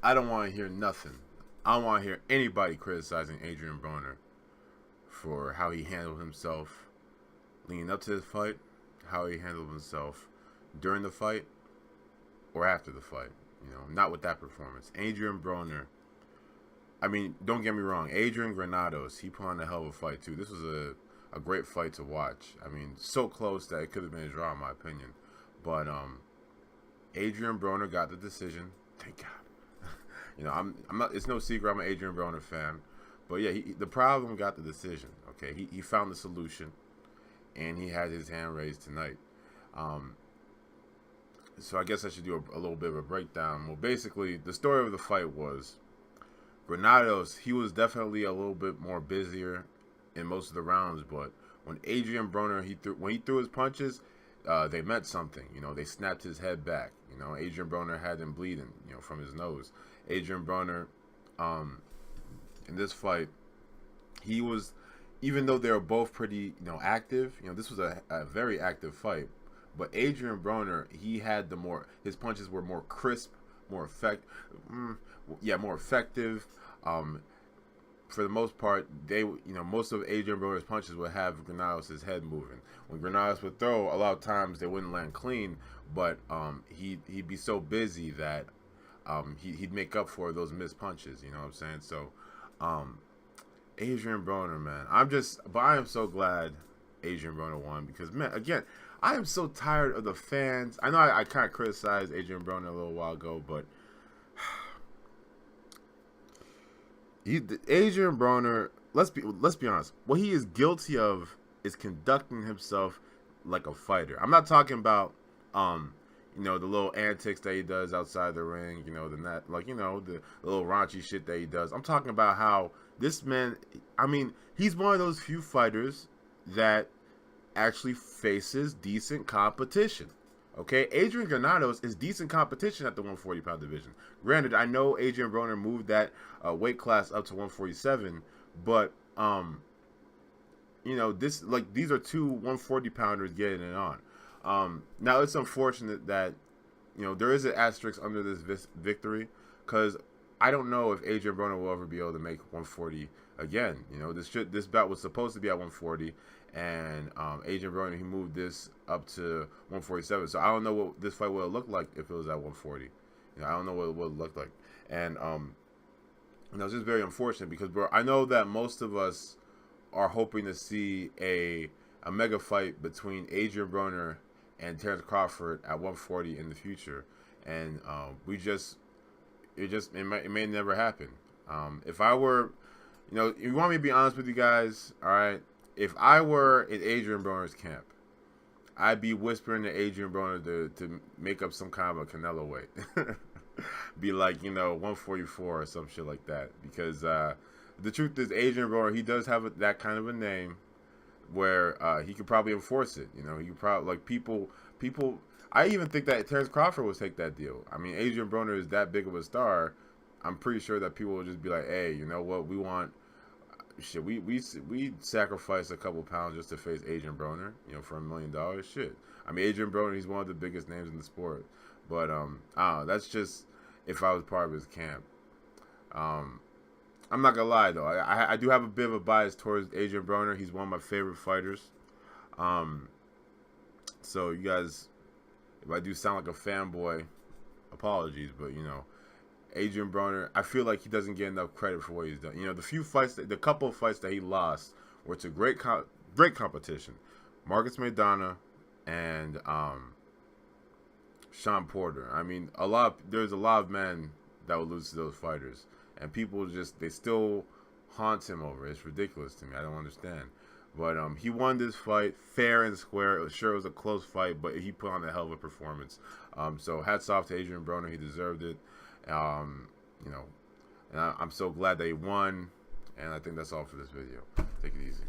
I don't want to hear nothing. I don't want to hear anybody criticizing Adrien Broner for how he handled himself leading up to this fight, how he handled himself during the fight, or after the fight. You know, not with that performance. Adrien Broner, I mean, don't get me wrong. Adrian Granados, he put on a hell of a fight, too. This was a great fight to watch. I mean, so close that it could have been a draw, in my opinion. But Adrien Broner got the decision. Thank God. You know, I'm not. It's no secret I'm an Adrien Broner fan, but yeah, the problem got the decision. Okay, he found the solution, and he had his hand raised tonight. So I guess I should do a little bit of a breakdown. Well, basically, the story of the fight was Granados. He was definitely a little bit more busier in most of the rounds, but when Adrien Broner when he threw his punches, they meant something. You know, they snapped his head back. You know, Adrien Broner had him bleeding, you know, from his nose. Adrien Broner, in this fight, he was, even though they were both pretty, you know, active. You know, this was a very active fight. But Adrien Broner, he had his punches were more crisp, more more effective. For the most part, most of Adrien Broner's punches would have Granados' head moving. When Granados would throw, a lot of times they wouldn't land clean, but he'd be so busy that he'd make up for those missed punches. You know what I'm saying? So, Adrien Broner, man, I am so glad Adrien Broner won because, man, again, I am so tired of the fans. I know I kind of criticized Adrien Broner a little while ago, but Adrien Broner, let's be honest. What he is guilty of is conducting himself like a fighter. I'm not talking about the little antics that he does outside the ring, the little raunchy shit that he does. I'm talking about how this man, I mean, he's one of those few fighters that actually faces decent competition. Okay, Adrian Granados is decent competition at the 140-pound division. Granted, I know Adrien Broner moved that weight class up to 147, but these are two 140-pounders getting it on. Now it's unfortunate that there is an asterisk under this victory because I don't know if Adrien Broner will ever be able to make 140 again. This bout was supposed to be at 140. And Adrien Broner, he moved this up to 147. So I don't know what this fight would have looked like if it was at 140. I don't know what it would have looked like. And it's just very unfortunate because, bro, I know that most of us are hoping to see a mega fight between Adrien Broner and Terrence Crawford at 140 in the future. And it may never happen. If I were, you want me to be honest with you guys, all right? If I were in Adrien Broner's camp, I'd be whispering to Adrien Broner to make up some kind of a Canelo weight. Be like, 144 or some shit like that. Because the truth is, Adrien Broner, he does have that kind of a name where he could probably enforce it. He could probably, people. I even think that Terrence Crawford would take that deal. I mean, Adrien Broner is that big of a star. I'm pretty sure that people will just be like, hey, you know what, we want. Shit, we sacrificed a couple pounds just to face Adrien Broner, for $1 million. Shit, I mean, Adrien Broner, he's one of the biggest names in the sport. But that's just if I was part of his camp. I'm not gonna lie though, I do have a bit of a bias towards Adrien Broner. He's one of my favorite fighters. So you guys, if I do sound like a fanboy, apologies, but Adrien Broner, I feel like he doesn't get enough credit for what he's done. The couple of fights that he lost were to great competition. Marcus Maidana and Sean Porter. I mean, there's a lot of men that would lose to those fighters, and people they still haunt him over it. It's ridiculous to me. I don't understand. But he won this fight fair and square. It was a close fight, but he put on a hell of a performance. So hats off to Adrien Broner. He deserved it. And I'm so glad they won, and I think that's all for this video. Take it easy.